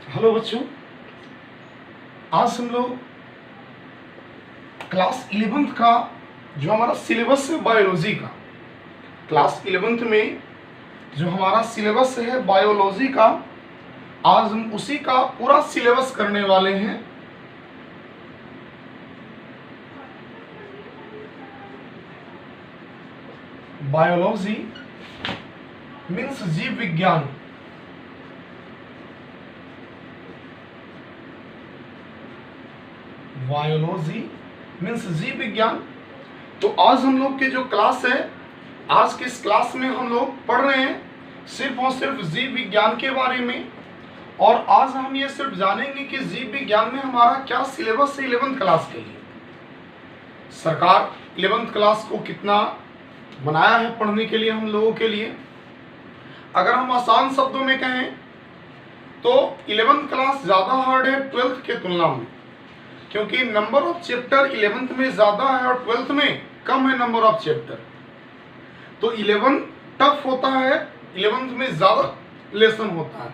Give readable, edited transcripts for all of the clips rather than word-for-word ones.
Hello बच्चों, आज हम लोग क्लास 11th का जो हमारा सिलेबस है बायोलॉजी का, क्लास 11th में जो हमारा सिलेबस है बायोलॉजी का, आज हम उसी का पूरा सिलेबस करने वाले हैं। बायोलॉजी मीन्स जीव विज्ञान। बायोलॉजी मीन्स जीव विज्ञान। तो आज हम लोग की जो क्लास है, आज की इस क्लास में हम लोग पढ़ रहे हैं सिर्फ और सिर्फ जीव विज्ञान के बारे में। और आज हम ये सिर्फ जानेंगे कि जीव विज्ञान में हमारा क्या सिलेबस है 11th क्लास के लिए। सरकार 11th क्लास को कितना बनाया है पढ़ने के लिए हम लोगों के लिए। अगर हम आसान शब्दों में कहें तो 11th क्लास ज़्यादा हार्ड है 12th के तुलना में, क्योंकि नंबर ऑफ चैप्टर 11th में ज़्यादा है और 12th में कम है नंबर ऑफ चैप्टर। तो 11 टफ होता है, 11th में ज़्यादा लेसन होता है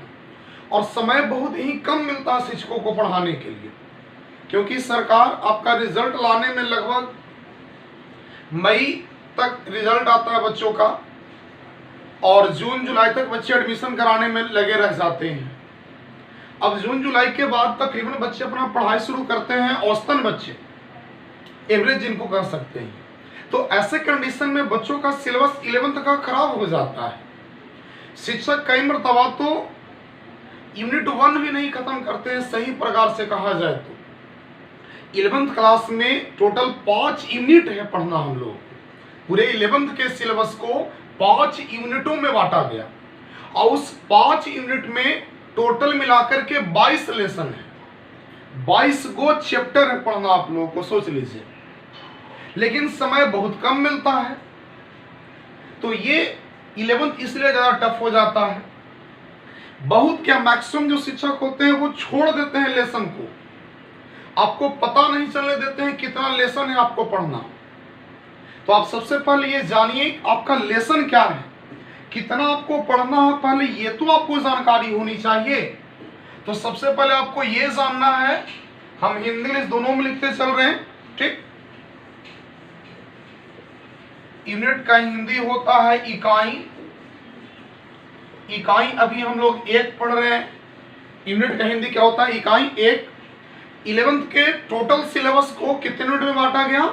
और समय बहुत ही कम मिलता है शिक्षकों को पढ़ाने के लिए, क्योंकि सरकार आपका रिजल्ट लाने में लगभग मई तक रिजल्ट आता है बच्चों का, और जून जुलाई तक बच्चे एडमिशन कराने में लगे रह जाते हैं। अब जून जुलाई के बाद तकरीबन बच्चे अपना पढ़ाई शुरू करते हैं, औसतन बच्चे एवरेज जिनको कर सकते हैं। तो ऐसे कंडीशन में बच्चों का सिलेबस 11th का खराब हो जाता है। शिक्षक कई मरतबा तो यूनिट 1 भी नहीं खत्म करते हैं सही प्रकार से कहा जाए तो। 11th क्लास में टोटल 5 यूनिट है पढ़ना हम लोग। पूरे 11th के सिलेबस को 5 यूनिटों में बांटा गया और उस 5 यूनिट में टोटल मिलाकर के 22 लेसन है, 22 गो चैप्टर है पढ़ना आप लोगों को, सोच लीजिए। लेकिन समय बहुत कम मिलता है, तो ये 11th इसलिए ज़्यादा टफ हो जाता है। बहुत क्या मैक्सिमम जो शिक्षक होते हैं वो छोड़ देते हैं लेसन को, आपको पता नहीं चलने देते हैं कितना लेसन है आपको पढ़ना। तो आप सबसे पहले ये जानिए आपका लेसन क्या है, कितना आपको पढ़ना है, पहले ये तो आपको जानकारी होनी चाहिए। तो सबसे पहले आपको ये जानना है, हम हिंदी इंग्लिश दोनों में लिखते चल रहे हैं, ठीक। यूनिट का हिंदी होता है इकाई। इकाई अभी हम लोग 1 पढ़ रहे हैं। यूनिट का हिंदी क्या होता है? इकाई 1। 11th के टोटल सिलेबस को कितने यूनिट में बांटा गया?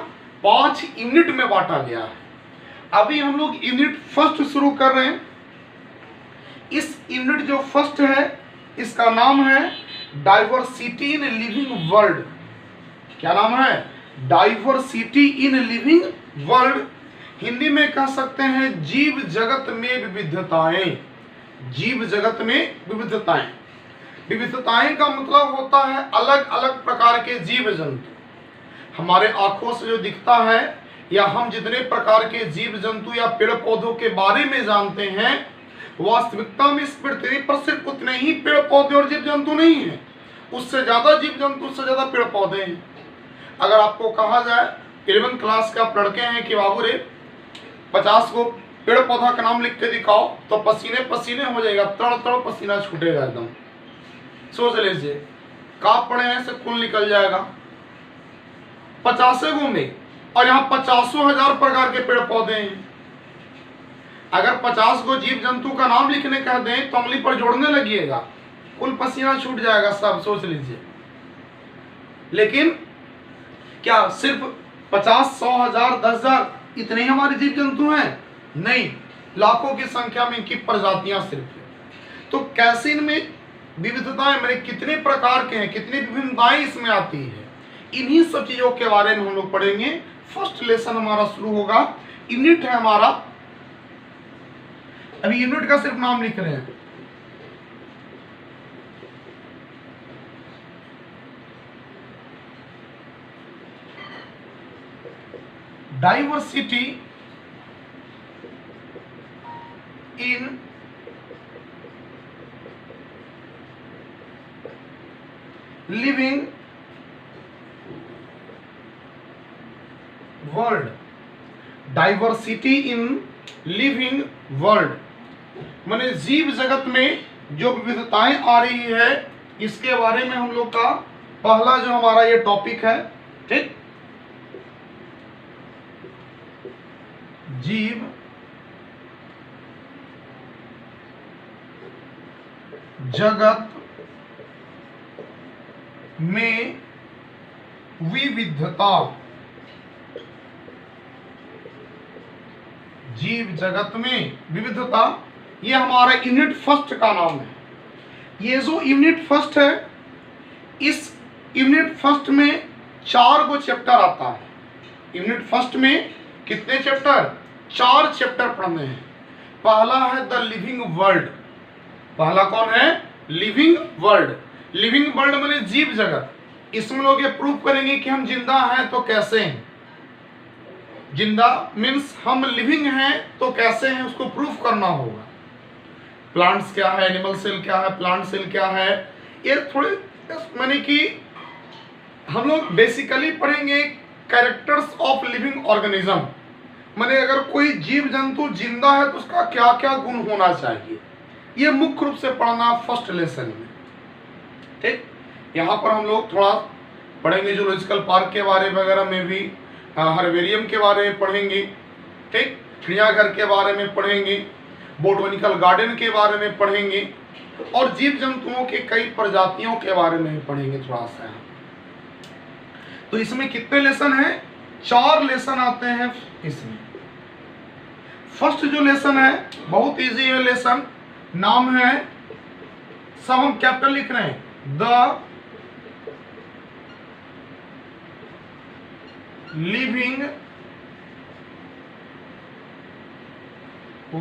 5 यूनिट में बांटा गया है। अभी हम लोग यूनिट फर्स्ट शुरू कर रहे हैं। इस यूनिट जो फर्स्ट है इसका नाम है डाइवर्सिटी इन लिविंग वर्ल्ड। क्या नाम है? Diversity in living world. Hindi में कह सकते हैं जीव जगत में विविधताएं। जीव जगत में विविधताएं। विविधताएं का मतलब होता है अलग अलग प्रकार के जीव जंतु। हमारे आंखों से जो दिखता है, या हम जितने प्रकार के जीव जंतु या पेड़ पौधों के बारे में जानते हैं, वास्तविकता में इस पृथ्वी पर सिर्फ उतने ही पेड़ पौधे और जीव जंतु नहीं हैं, उससे ज्यादा जीव जंतु, उससे ज्यादा पेड़ पौधे हैं। अगर आपको कहा जाए 11th क्लास के आप लड़के हैं कि बाबू रे 50 को पेड़ पौधा का नाम लिख के दिखाओ, तो पसीने पसीने हो जाएगा, तड़ तड़ पसीना छूटेगा एकदम। सोच लीजिए काप पड़े हैं से खून निकल जाएगा 50 गो में, और यहाँ 50,000 प्रकार के पेड़ पौधे हैं। अगर 50 गो जीव जंतु का नाम लिखने कह दें तो उंगली पर जोड़ने लगिएगा, कुल पसीना छूट जाएगा सब, सोच लीजिए। लेकिन क्या सिर्फ 50, 100,000, 10,000 इतने ही हमारे जीव जंतु हैं? नहीं, लाखों की संख्या में इनकी प्रजातियां सिर्फ है। तो कैसे इनमें विविधताएं, मैंने कितने प्रकार के हैं, कितनी विभिन्नताएं इसमें आती है, इन्हीं सब चीजों के बारे में हम लोग पढ़ेंगे। फर्स्ट लेसन हमारा शुरू होगा। यूनिट है हमारा, अभी यूनिट का सिर्फ नाम लिख रहे हैं। Diversity in living world. Diversity in living world माने जीव जगत में जो विविधताएं आ रही है इसके बारे में हम लोग का पहला जो हमारा ये टॉपिक है, ठीक, जीव जगत में विविधता। जीव जगत में विविधता, ये हमारा यूनिट फर्स्ट का नाम है। ये जो यूनिट फर्स्ट है, इस यूनिट फर्स्ट में 4 गो चैप्टर आता है। यूनिट फर्स्ट में कितने चैप्टर? 4 चैप्टर पढ़ने हैं। पहला है द लिविंग वर्ल्ड। पहला कौन है? Living world. लिविंग वर्ल्ड माने जीव जगत। इसमें लोग ये प्रूव करेंगे कि हम जिंदा हैं तो कैसे हैं। जिंदा मीन्स हम लिविंग हैं तो कैसे हैं, उसको प्रूफ करना होगा। प्लांट्स क्या है, एनिमल सेल क्या है, प्लांट सेल क्या है, ये थोड़े माने कि हम लोग बेसिकली पढ़ेंगे कैरेक्टर्स ऑफ लिविंग ऑर्गेनिज्म। माने अगर कोई जीव जंतु जिंदा है तो उसका क्या क्या गुण होना चाहिए, ये मुख्य रूप से पढ़ना फर्स्ट लेसन में, ठीक। यहाँ पर हम लोग थोड़ा पढ़ेंगे जूलॉजिकल पार्क के बारे वगैरह में भी, हर्बेरियम के बारे में पढ़ेंगे, ठीक, चिड़ियाघर के बारे में पढ़ेंगे, बोटैनिकल गार्डन के बारे में पढ़ेंगे और जीव जंतुओं के कई प्रजातियों के बारे में पढ़ेंगे थोड़ा सा। तो इसमें कितने लेसन हैं? 4 लेसन आते हैं इसमें। फर्स्ट जो लेसन है बहुत इजी है लेसन, नाम है, सब हम कैपिटल लिख रहे हैं, the living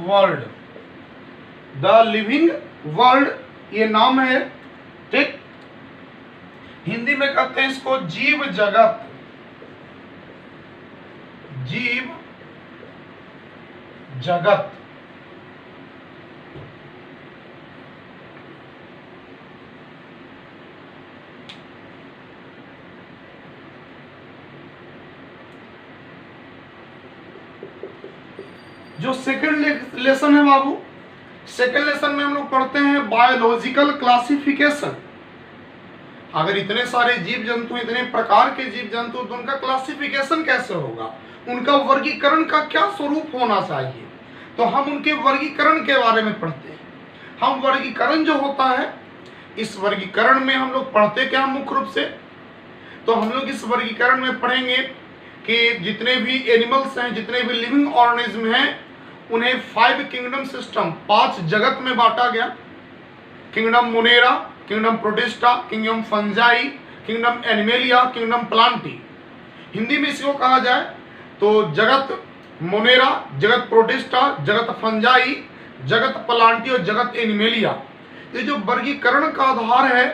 world. The living world ये नाम है, ठीक। हिंदी में कहते हैं इसको जीव जगत। जीव जगत। जो सेकंड लेसन है बाबू, सेकंड लेसन में हम लोग पढ़ते हैं बायोलॉजिकल क्लासिफिकेशन। अगर इतने सारे जीव जंतु, इतने प्रकार के जीव जंतु, तो उनका क्लासिफिकेशन कैसे होगा, उनका वर्गीकरण का क्या स्वरूप होना चाहिए, तो हम उनके वर्गीकरण के बारे में पढ़ते हैं। हम वर्गीकरण जो होता है, इस वर्गीकरण में हम लोग पढ़ते क्या मुख्य रूप से, तो हम लोग इस वर्गीकरण में पढ़ेंगे कि जितने भी एनिमल्स हैं, जितने भी लिविंग ऑर्गेनिज्म हैं, उन्हें 5 किंगडम सिस्टम, 5 जगत में बांटा गया। Kingdom Monera, kingdom protista, kingdom fungi, kingdom animalia, kingdom Plantae. Hindi में इसको कहा जाए तो जगत मोनेरा, जगत प्रोटिस्टा, जगत फंजाई, जगत प्लांटी और जगत एनिमेलिया। ये जो वर्गीकरण का आधार है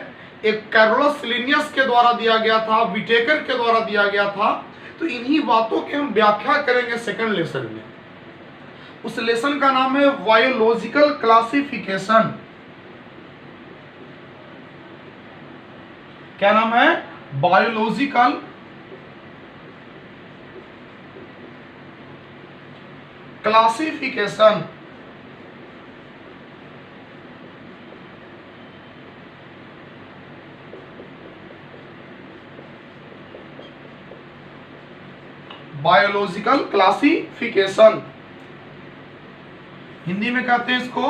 एक कैरोलस लिनियस के द्वारा दिया गया था, विटेकर के द्वारा दिया गया था। तो इन्हीं बातों की हम व्याख्या करेंगे सेकंड लेसन में। उस लेसन का नाम है बायोलॉजिकल क्लासिफिकेशन। क्या नाम है? Biological classification. Biological classification, Hindi में कहते हैं इसको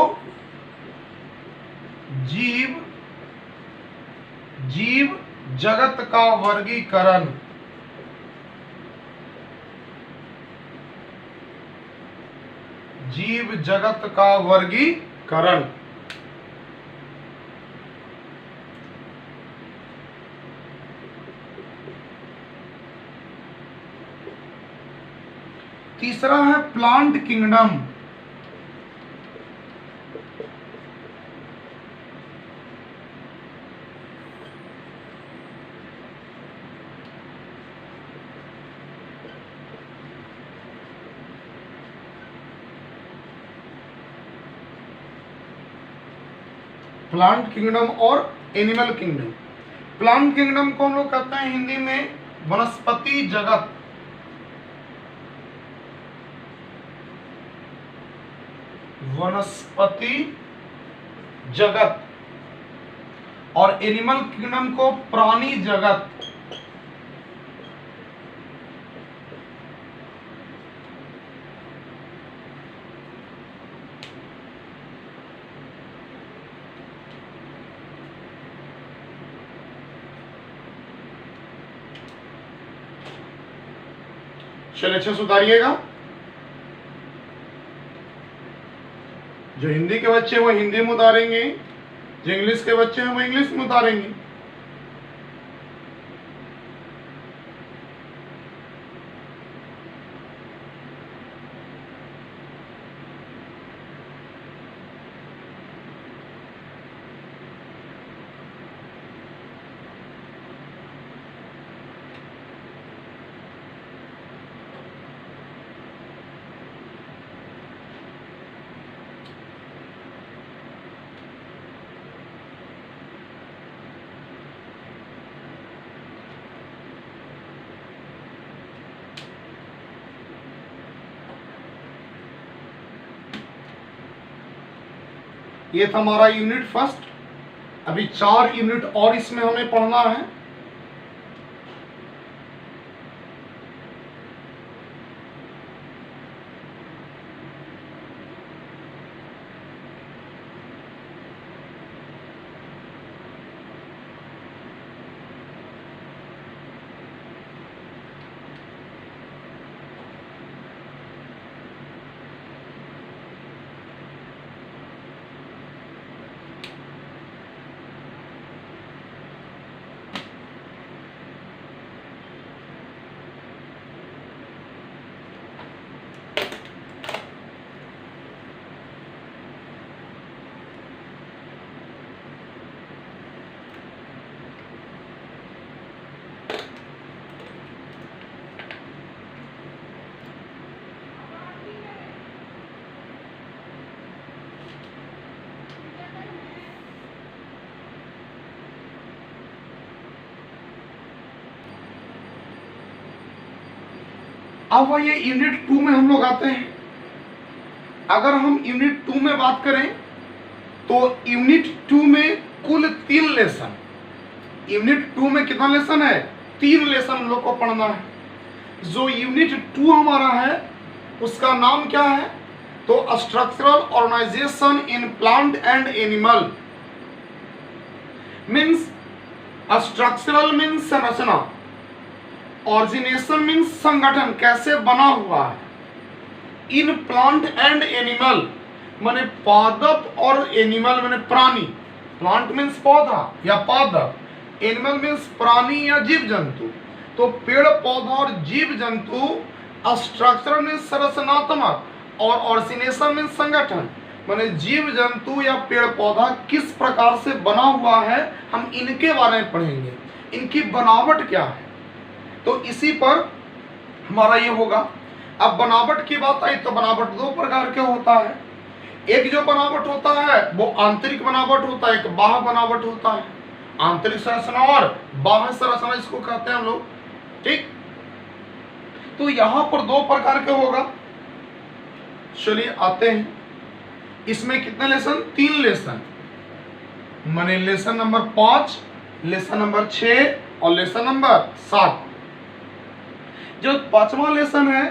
जीव जगत का वर्गीकरण। जीव जगत का वर्गीकरण। तीसरा है प्लांट किंगडम। प्लांट किंगडम और एनिमल किंगडम। प्लांट किंगडम को हम लोग कहते हैं हिंदी में वनस्पति जगत। वनस्पति जगत। और एनिमल किंगडम को प्राणी जगत। चलिए अच्छे से उतारिएगा। जो हिंदी के बच्चे हैं वो हिंदी में उतारेंगे, जो इंग्लिश के बच्चे हैं वो इंग्लिश में उतारेंगे। ये था हमारा यूनिट फर्स्ट। अभी 4 यूनिट और इसमें हमें पढ़ना है। अब ये यूनिट 2 में हम लोग आते हैं। अगर हम यूनिट 2 में बात करें तो यूनिट 2 में कुल 3 लेसन। यूनिट 2 में कितना लेसन है? 3 लेसन हम लोग को पढ़ना है। जो यूनिट 2 हमारा है उसका नाम क्या है? तो structural organisation in plant and animal. Means structural means संरचना, ऑर्गेनाइजेशन मीन्स संगठन, कैसे बना हुआ है। इन प्लांट एंड एनिमल माने पादप और एनिमल माने प्राणी। प्लांट मीन्स पौधा या पादप, एनिमल मीन्स प्राणी या जीव जंतु। तो पेड़ पौधा और जीव जंतु, स्ट्रक्चर मीन्स संरचनात्मक और ऑर्गेनाइजेशन मीन्स संगठन, माने जीव जंतु या पेड़ पौधा किस प्रकार से बना हुआ है, हम इनके बारे में पढ़ेंगे। इनकी बनावट क्या है, तो इसी पर हमारा ये होगा। अब बनावट की बात आई तो बनावट 2 प्रकार के होता है। एक जो बनावट होता है वो आंतरिक बनावट होता है, एक बाह्य बनावट होता है। आंतरिक संरचना और बाह्य संरचना इसको कहते हैं हम लोग, ठीक। तो यहां पर 2 प्रकार के होगा। चलिए आते हैं। इसमें कितने लेसन? 3 लेसन, माने लेसन नंबर 5, लेसन नंबर 6 और लेसन नंबर 7। जो 5वां लेसन है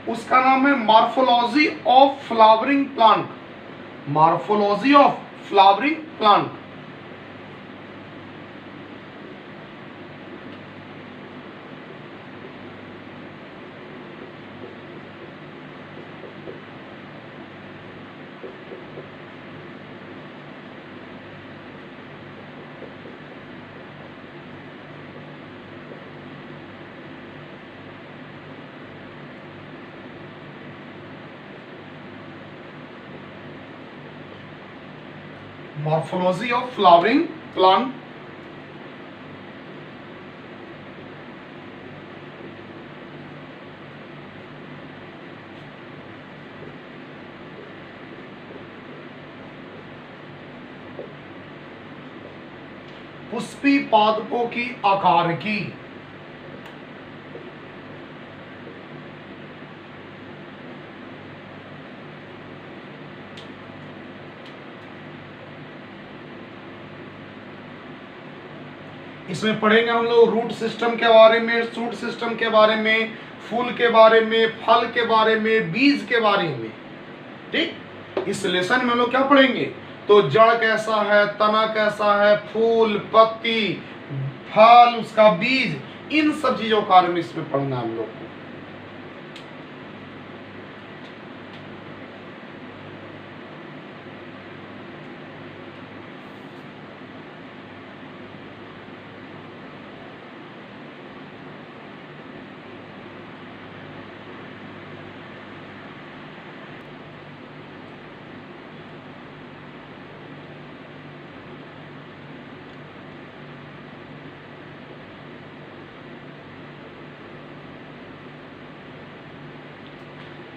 उसका नाम है morphology of flowering plant. Morphology of flowering plant. Morphology of flowering plant। Pushpi पादपों की आकार की। इसमें पढ़ेंगे हम लोग रूट सिस्टम के बारे में, शूट सिस्टम के बारे में, फूल के बारे में, फल के बारे में, बीज के बारे में। ठीक, इस लेसन में हम लोग क्या पढ़ेंगे, तो जड़ कैसा है, तना कैसा है, फूल, पत्ती, फल, उसका बीज, इन सब चीजों के बारे में इसमें पढ़ना हम लोग को।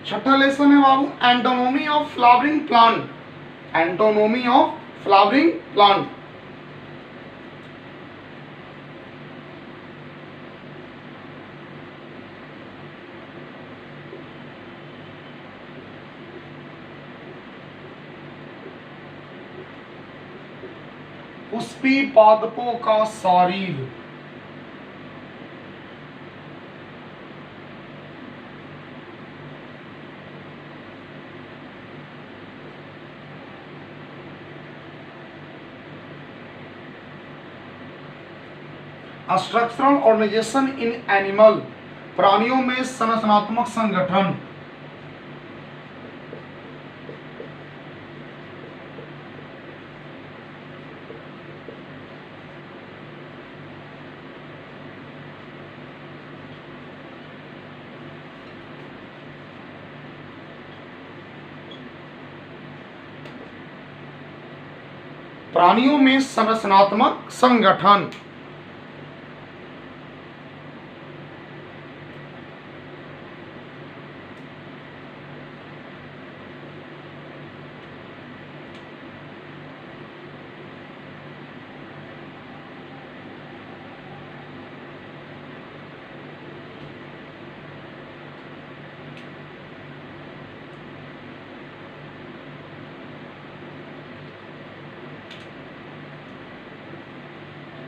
छठा लेसन है बाबू anatomy of flowering plant. Anatomy of flowering plant. पुष्पी पादपों का शरीर। स्ट्रक्चरल ऑर्गेनाइजेशन इन एनिमल, प्राणियों में संरचनात्मक संगठन। प्राणियों में संरचनात्मक संगठन।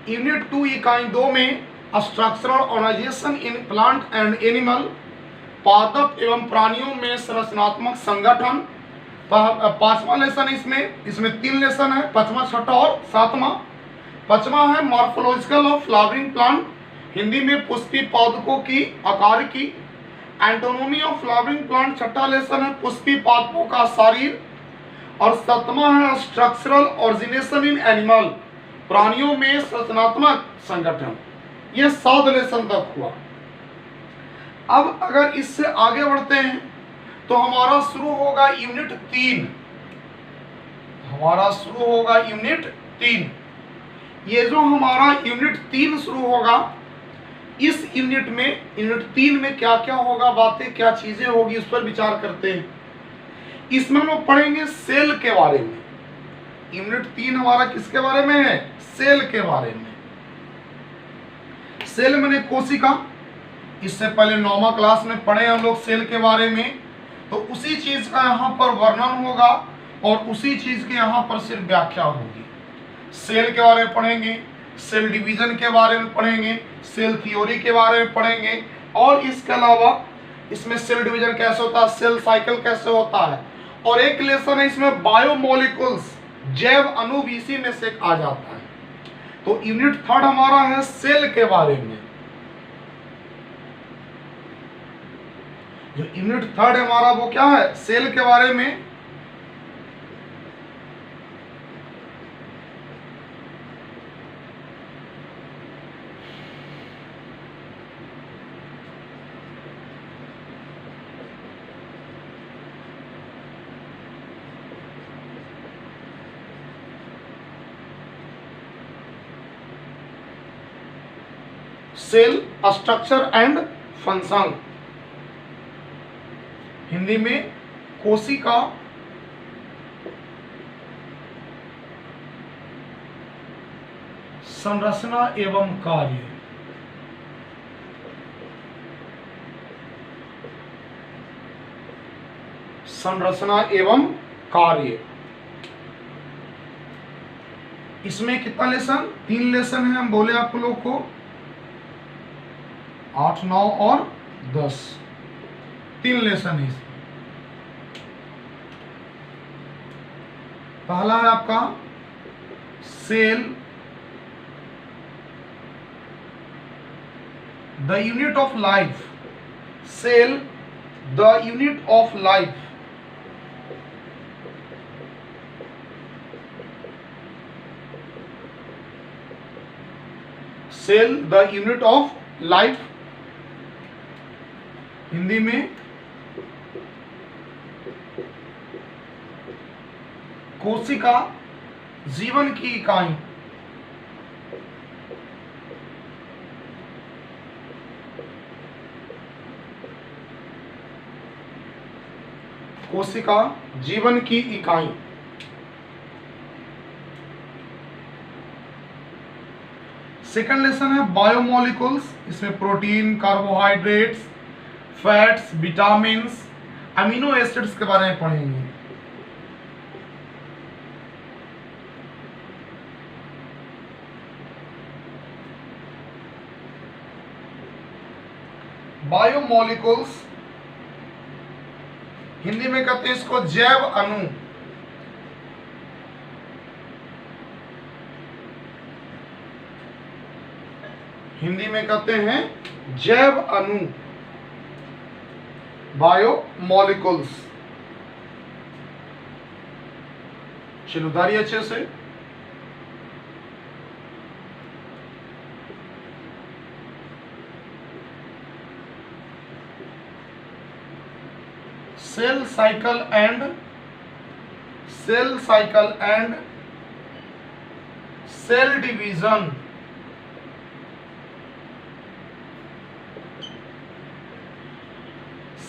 यूनिट 2 इकाई 2 में structural organisation in plant and animal, पादप एवं प्राणियों में संरचनात्मक संगठन। पांचवा लेसन इसमें 3 लेसन है, पांचवा, छठा और सातवां। पांचवा है morphological of flowering plant, Hindi में पुष्पी पादपों की आकार की। एंटोनोमी ऑफ फ्लावरिंग प्लांट छठा लेसन है, पुष्पी पादपों का शरीर। और सातवां है स्ट्रक्चरल ऑर्गेनाइजेशन इन एनिमल, प्राणियों में संरचनात्मक संगठन। ये 7 लेसन तक हुआ। अब अगर इससे आगे बढ़ते हैं तो हमारा शुरू होगा यूनिट 3। हमारा शुरू होगा यूनिट 3। ये जो हमारा यूनिट 3 शुरू होगा, इस यूनिट 3 में क्या क्या होगा, बातें क्या चीजें होगी, उस पर विचार करते हैं। इसमें हम लोग पढ़ेंगे सेल के बारे में। यूनिट 3 हमारा किसके बारे में है, सेल के बारे में। सेल माने कोशिका। इससे पहले 9वां क्लास में पढ़े हम लोग सेल के बारे में, तो उसी चीज का यहाँ पर वर्णन होगा और उसी चीज के यहाँ पर सिर्फ व्याख्या होगी। सेल के बारे में पढ़ेंगे, सेल डिवीजन के बारे में पढ़ेंगे, सेल थ्योरी के बारे में पढ़ेंगे, और इसके अलावा इसमें सेल डिवीजन कैसे होता है, सेल साइकिल कैसे होता है। और एक लेसन है इसमें बायोमोलिकुल्स, जैव अणु भी इसी में से आ जाता है। तो यूनिट 3 हमारा है सेल के बारे में। जो यूनिट 3 हमारा वो क्या है, सेल के बारे में। Cell structure and function, Hindi में कोशिका संरचना एवं कार्य। संरचना एवं कार्य। इसमें कितना लेसन, 3 लेसन है, हम बोले आप लोग को 8, 9 और 10, 3 लेसन है इसमें। पहला है आपका cell, the unit of life, cell the unit of life, cell the unit of life, Hindi में कोशिका जीवन की इकाई, कोशिका जीवन की इकाई। सेकंड लेसन है बायोमोलिकुल्स, इसमें protein, carbohydrates, fats, vitamins, amino acids के बारे में पढ़ेंगे। बायोमोलिकुल्स, हिंदी में कहते हैं इसको जैव अणु, हिंदी में कहते हैं जैव अणु, बायोमोलिकुल्स। चलो उतारिए अच्छे से। Cell cycle and cell division,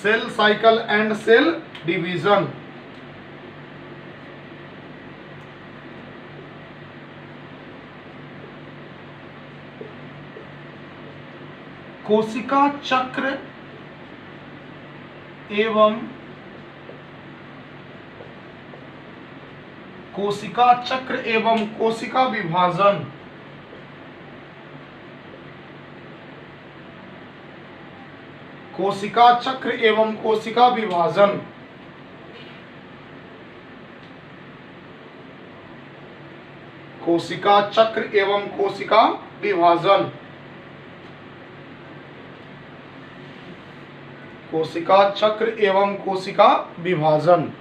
cell cycle and cell division. कोशिका चक्र एवं कोशिका विभाजन, कोशिका चक्र एवं कोशिका विभाजन। कोशिका चक्र एवं कोशिका विभाजन, कोशिका चक्र एवं कोशिका विभाजन।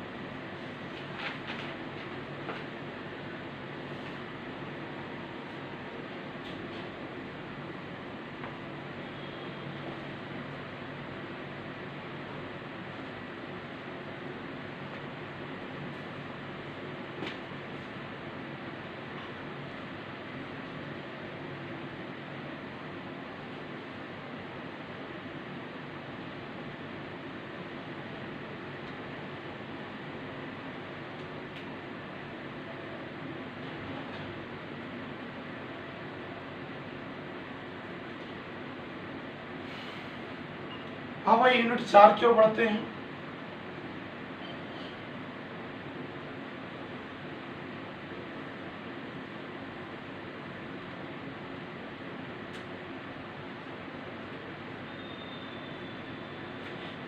हाँ भाई, यूनिट 4 क्यों बढ़ते हैं?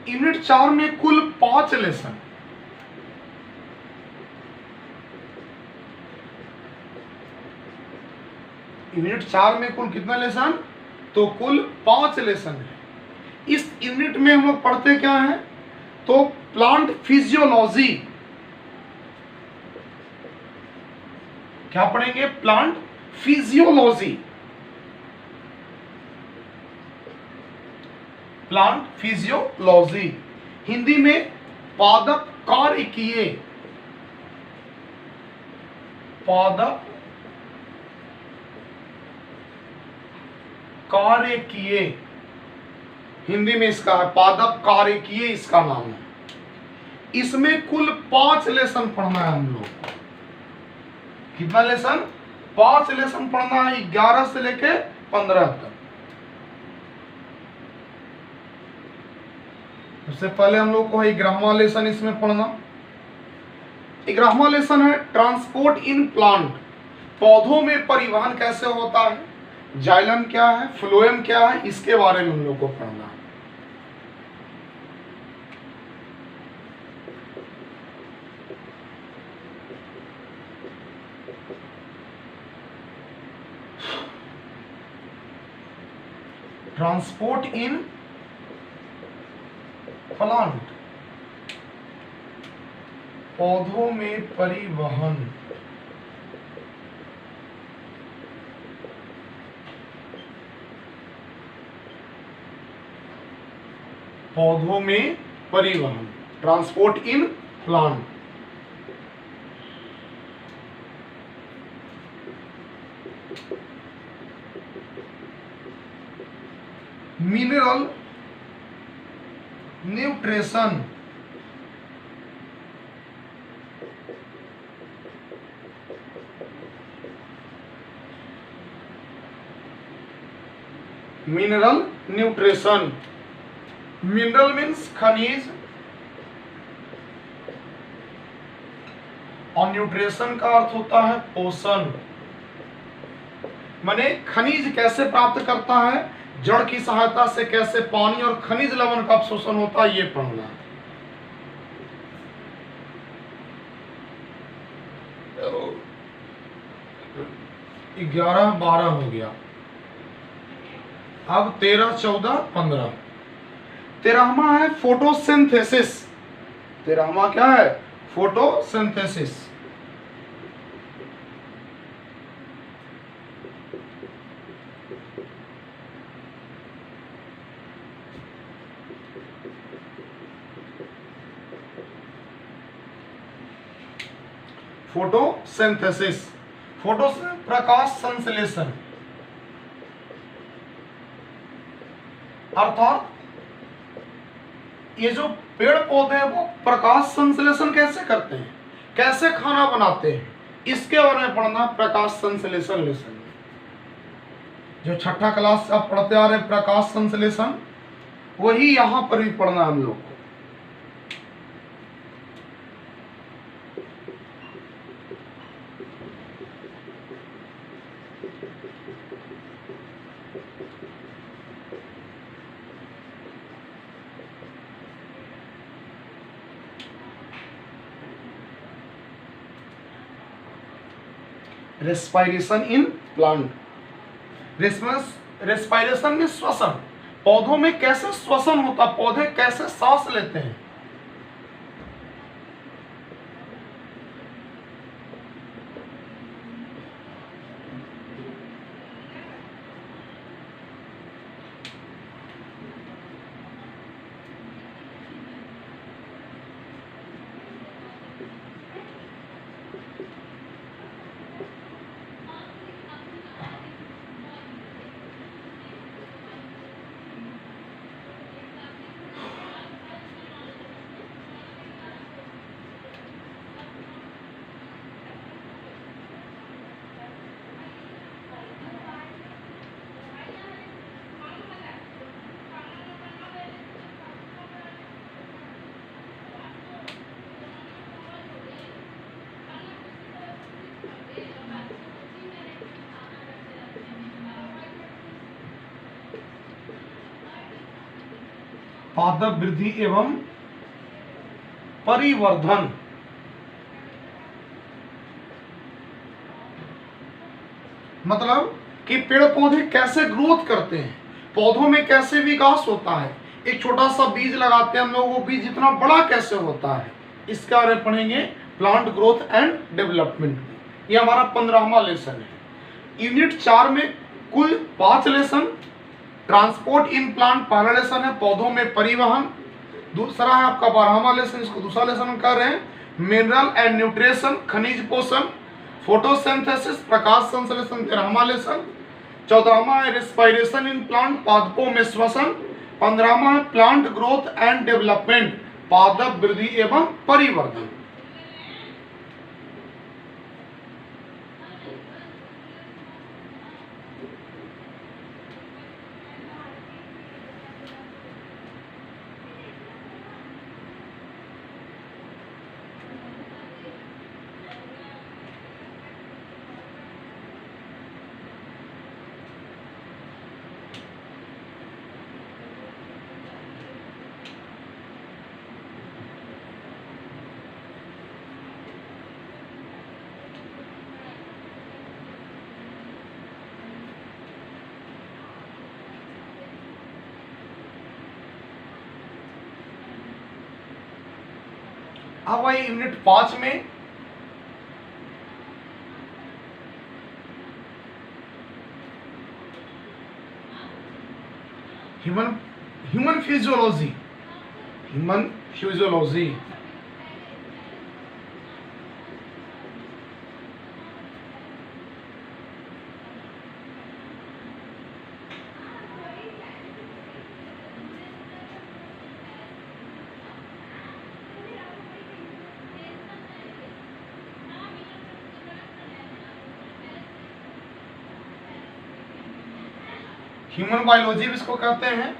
यूनिट 4 में कुल 5 लेसन, यूनिट 4 में कुल कितना लेसन? तो कुल 5 लेसन है। इस यूनिट में हम लोग पढ़ते क्या है? तो प्लांट फिजियोलॉजी, क्या पढ़ेंगे? Plant physiology, plant physiology. Hindi में पादप कार्यकीय, पादप कार्यकीय, हिंदी में इसका है पादप कार्यकीय, इसका नाम है। इसमें कुल 5 लेसन पढ़ना है हम लोग को। कितना लेसन? 5 लेसन पढ़ना है, 11 से लेके 15 तक। सबसे पहले हम लोग को 11वां लेसन इसमें पढ़ना। 11वां लेसन है ट्रांसपोर्ट इन प्लांट, पौधों में परिवहन कैसे होता है, जाइलम क्या है, फ्लोएम क्या है, इसके बारे में हम लोग को पढ़ना है। ट्रांसपोर्ट इन प्लांट, पौधों में परिवहन। पौधों में परिवहन, transport in plant. Mineral nutrition, mineral nutrition. Mineral means खनिज और न्यूट्रिशन का अर्थ होता है पोषण। माने खनिज कैसे प्राप्त करता है, जड़ की सहायता से कैसे पानी और खनिज लवण का अवशोषण होता है, ये पढ़ना है। 11-12 हो गया, अब 13-14-15। 13वां है फोटोसिंथेसिस। 13वां क्या है, फोटोसिंथेसिस। फोटोसिंथेसिस, फोटो प्रकाश संश्लेषण, अर्थात ये जो पेड़ पौधे हैं वो प्रकाश संश्लेषण कैसे करते हैं, कैसे खाना बनाते हैं, इसके बारे में पढ़ना। प्रकाश संश्लेषण लेसन जो छठा क्लास आप पढ़ते आ रहे प्रकाश संश्लेषण, वही यहां पर भी पढ़ना हम लोग को। रेस्पायरेशन इन प्लांट, रेस्पायरेशन में श्वसन, पौधों में कैसे श्वसन होता, पौधे कैसे सांस लेते हैं। पादप वृद्धि एवं परिवर्धन, मतलब कि पेड़ पौधे कैसे ग्रोथ करते हैं, पौधों में कैसे विकास होता है। एक छोटा सा बीज लगाते हैं हम लोग, वो बीज इतना बड़ा कैसे होता है, इसके बारे में पढ़ेंगे प्लांट ग्रोथ एंड डेवलपमेंट। ये हमारा 15वां लेसन है। यूनिट 4 में कुल 5 लेसन। ट्रांसपोर्ट इन प्लांट पहला लेसन है, पौधों में परिवहन। दूसरा है आपका 12वां लेसन, इसको दूसरा लेसन हम कर रहे हैं। मिनरल एंड न्यूट्रिशन, खनिज पोषण। फोटोसिंथेसिस, प्रकाश संश्लेषण, 13वां लेसन। 14वां है रेस्पायरेशन इन प्लांट, पादपों में श्वसन। 15वां है प्लांट ग्रोथ एंड डेवलपमेंट, पादप वृद्धि एवं परिवर्धन। अब आइए यूनिट 5 में ह्यूमन फिजियोलॉजी। ह्यूमन बायोलॉजी भी इसको कहते हैं।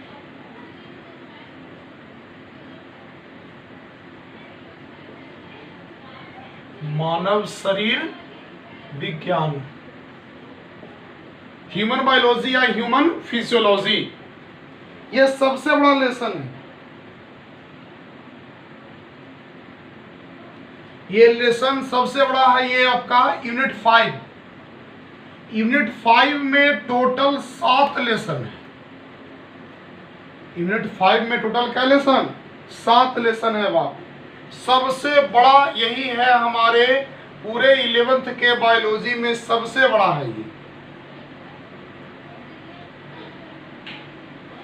मानव शरीर विज्ञान, ह्यूमन बायोलॉजी या ह्यूमन फिजियोलॉजी, यह सबसे बड़ा लेसन है। ये लेसन सबसे बड़ा है, ये आपका यूनिट 5। यूनिट 5 में टोटल 7 लेसन है। यूनिट 5 में टोटल क्या लेसन? 7 लेसन है बाप। सबसे बड़ा यही है, हमारे पूरे 11th के बायोलॉजी में सबसे बड़ा है ये।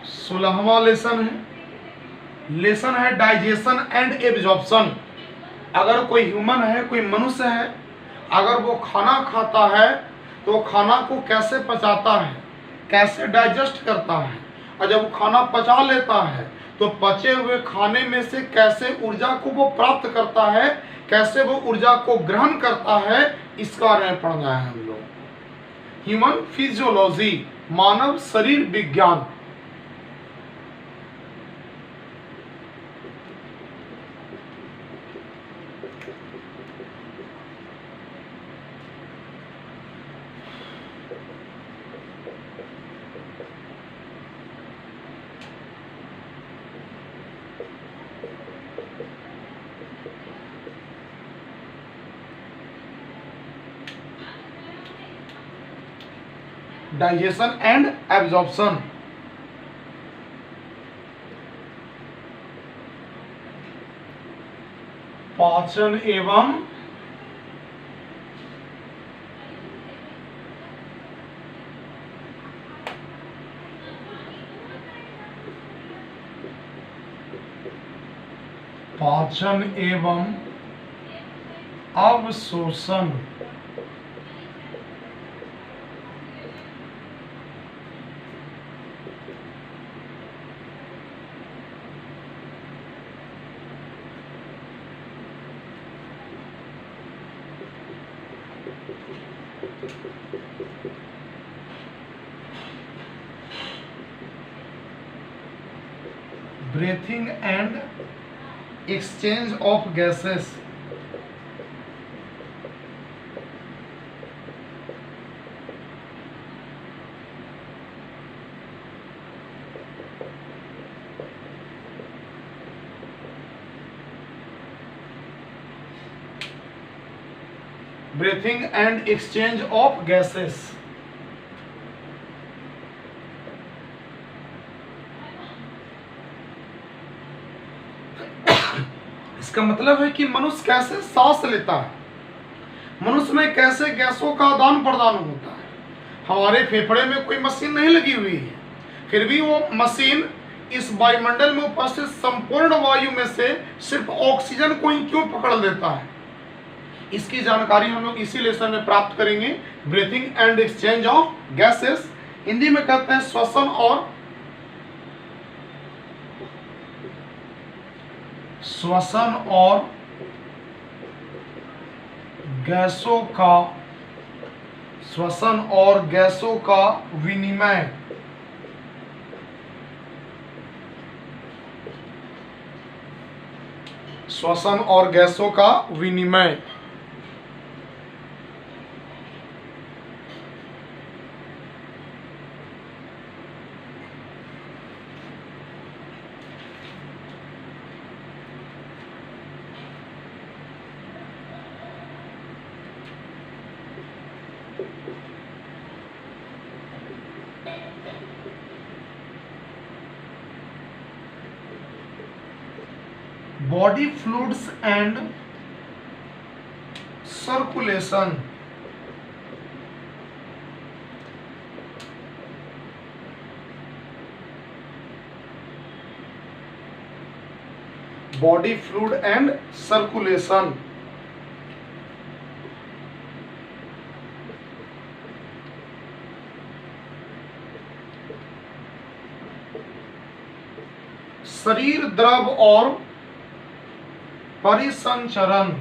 16वां लेसन है डाइजेशन एंड एब्जॉर्प्शन। अगर कोई ह्यूमन है, कोई मनुष्य है, अगर वो खाना खाता है तो खाना को कैसे पचाता है, कैसे डाइजेस्ट करता है, और जब वो खाना पचा लेता है तो पचे हुए खाने में से कैसे ऊर्जा को वो प्राप्त करता है, कैसे वो ऊर्जा को ग्रहण करता है, इसका बारे में पढ़ना है हम लोग। ह्यूमन फिजियोलॉजी, मानव शरीर विज्ञान। Digestion and absorption. पाचन एवं अवशोषण। Breathing and exchange of gases. Breathing and exchange of gases. इसका मतलब है कि मनुष्य कैसे सांस लेता है, मनुष्य में कैसे गैसों का आदान प्रदान होता है। हमारे फेफड़े में कोई मशीन नहीं लगी हुई है, फिर भी वो मशीन इस वायुमंडल में उपस्थित संपूर्ण वायु में से सिर्फ ऑक्सीजन को ही क्यों पकड़ लेता है, इसकी जानकारी हम लोग इसी लेसन में प्राप्त करेंगे। Breathing and exchange of gases, Hindi में कहते हैं श्वसन और गैसों का विनिमय। श्वसन और गैसों का विनिमय। Body fluids and circulation. Body fluid and circulation. शरीर द्रव और परिसंचरण।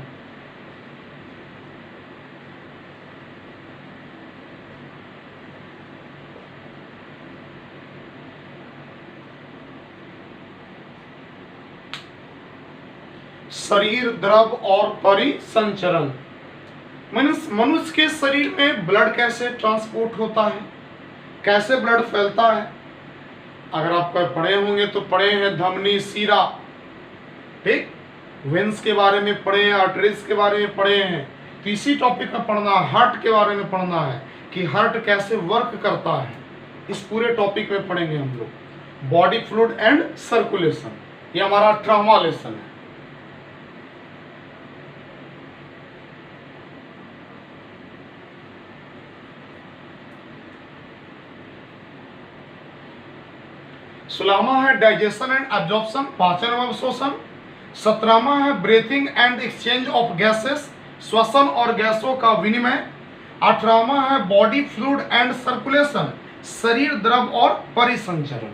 शरीर द्रव और परिसंचरण मनुष्य के शरीर में ब्लड कैसे ट्रांसपोर्ट होता है, कैसे ब्लड फैलता है। अगर आप पढ़े होंगे तो पढ़े हैं धमनी सीरा, ठीक, वेंस के बारे में पढ़े हैं, आर्टरीज के बारे में पढ़े हैं। तो इसी टॉपिक में पढ़ना, हार्ट के बारे में पढ़ना है कि हार्ट कैसे वर्क करता है। इस पूरे टॉपिक में पढ़ेंगे हम लोग बॉडी फ्लूइड एंड सर्कुलेशन। ये हमारा 18वां लेसन है। सोलहवां है डाइजेशन एंड एब्जॉर्प्शन, पाचन एवं अवशोषण। 17वां है breathing and exchange of gases, श्वसन और गैसों का विनिमय। 18वां है बॉडी फ्लूइड एंड सर्कुलेशन, शरीर द्रव और परिसंचरण।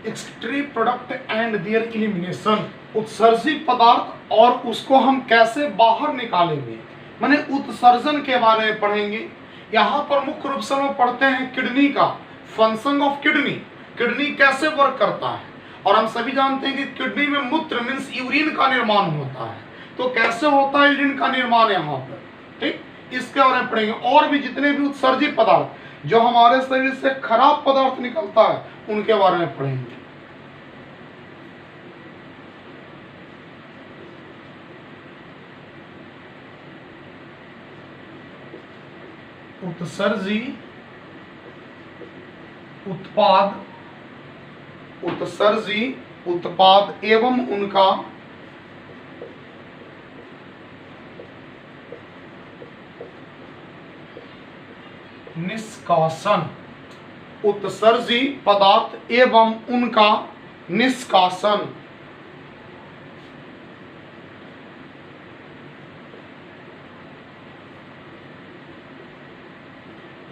Excretory product and there elimination, उत्सर्जित पदार्थ और उसको हम कैसे बाहर निकालेंगे, माने उत्सर्जन के बारे में पढ़ेंगे। यहाँ पर मुख्य रूप से हम पढ़ते हैं किडनी का फंक्शन ऑफ किडनी, किडनी कैसे वर्क करता है। और हम सभी जानते हैं कि किडनी में मूत्र मीन्स यूरिन का निर्माण होता है। तो कैसे होता है यूरिन का निर्माण यहाँ पर, ठीक, इसके बारे में पढ़ेंगे। और भी जितने भी उत्सर्जित पदार्थ जो हमारे शरीर से खराब पदार्थ निकलता है उनके बारे में पढ़ेंगे। उत्सर्जी उत्पाद, उत्सर्जी उत्पाद एवं उनका निष्कासन, उत्सर्जी पदार्थ एवं उनका निष्कासन।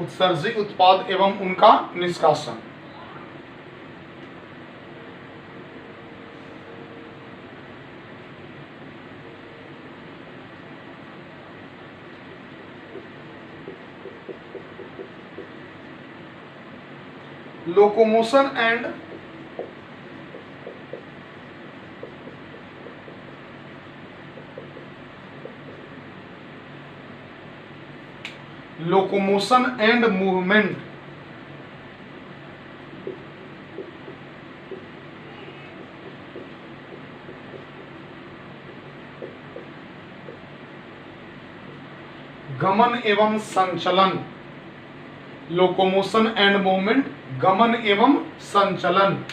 उत्सर्जी उत्पाद एवं उनका निष्कासन। Locomotion and locomotion and movement. गमन एवं संचलन, लोकोमोशन एंड मूवमेंट, गमन एवं संचलन।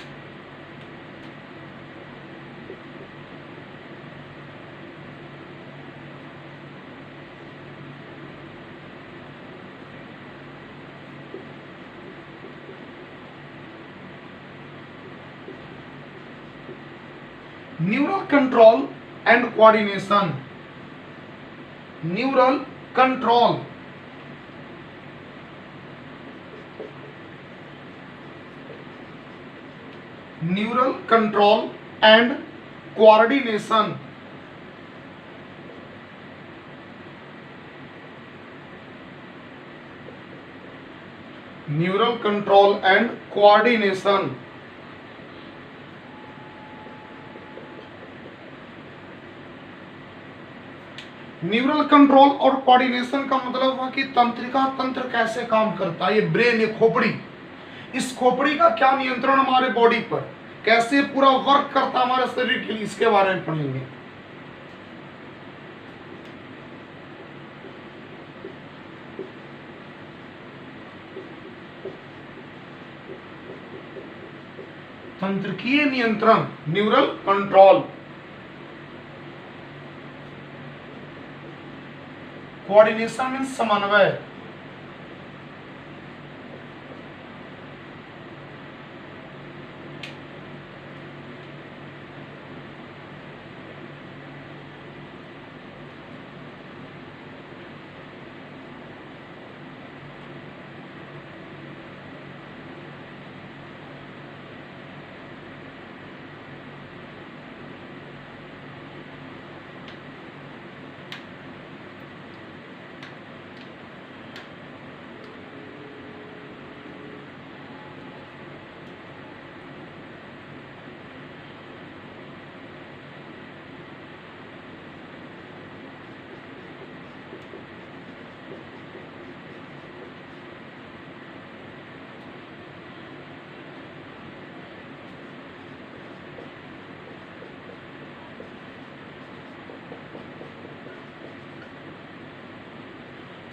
Neural control and coordination, neural control neural control and coordination, neural control and coordination. Neural control और कोऑर्डिनेशन का मतलब हुआ कि तंत्रिका तंत्र कैसे काम करता है। ये ब्रेन, ये खोपड़ी, इस खोपड़ी का क्या नियंत्रण हमारे बॉडी पर, कैसे पूरा वर्क करता है हमारे शरीर के लिए, इसके बारे में पढ़ेंगे। तंत्रिकीय नियंत्रण, न्यूरल कंट्रोल। कोऑर्डिनेशन मीन्स समन्वय।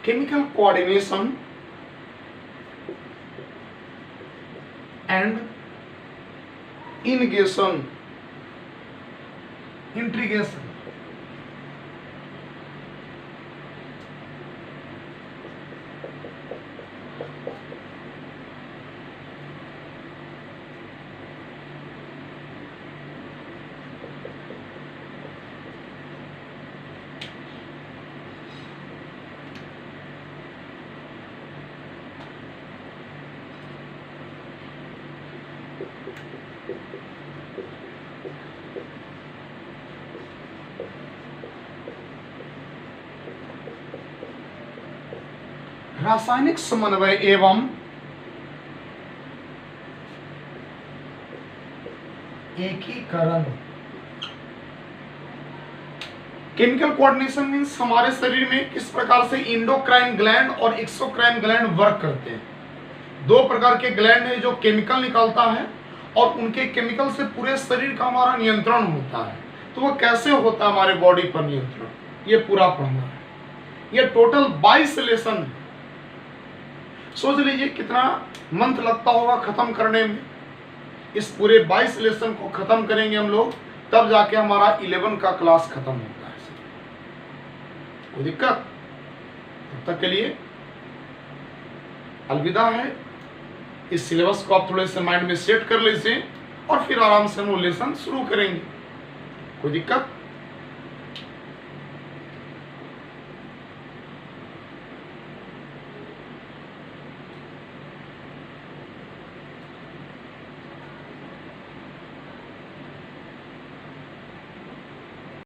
Chemical coordination and integration, integration। रासायनिक समन्वय एवं एकीकरण। केमिकल कोऑर्डिनेशन मीन्स हमारे शरीर में किस प्रकार से इंडोक्राइन ग्लैंड और एक्सोक्राइन ग्लैंड वर्क करते हैं। दो प्रकार के ग्लैंड है जो केमिकल निकालता है और उनके केमिकल से पूरे शरीर का हमारा नियंत्रण होता है। तो वो कैसे होता है हमारे बॉडी पर नियंत्रण, ये पूरा पढ़ना है। ये टोटल 22 लेसन है। सोच लीजिए कितना मंथ लगता होगा खत्म करने में। इस पूरे 22 लेसन को खत्म करेंगे हम लोग, तब जाके हमारा 11 का क्लास खत्म होता है। कोई दिक्कत? तब तक के लिए अलविदा है। इस सिलेबस को आप थोड़े से माइंड में सेट कर लीजिए और फिर आराम से हम लेसन शुरू करेंगे। कोई दिक्कत?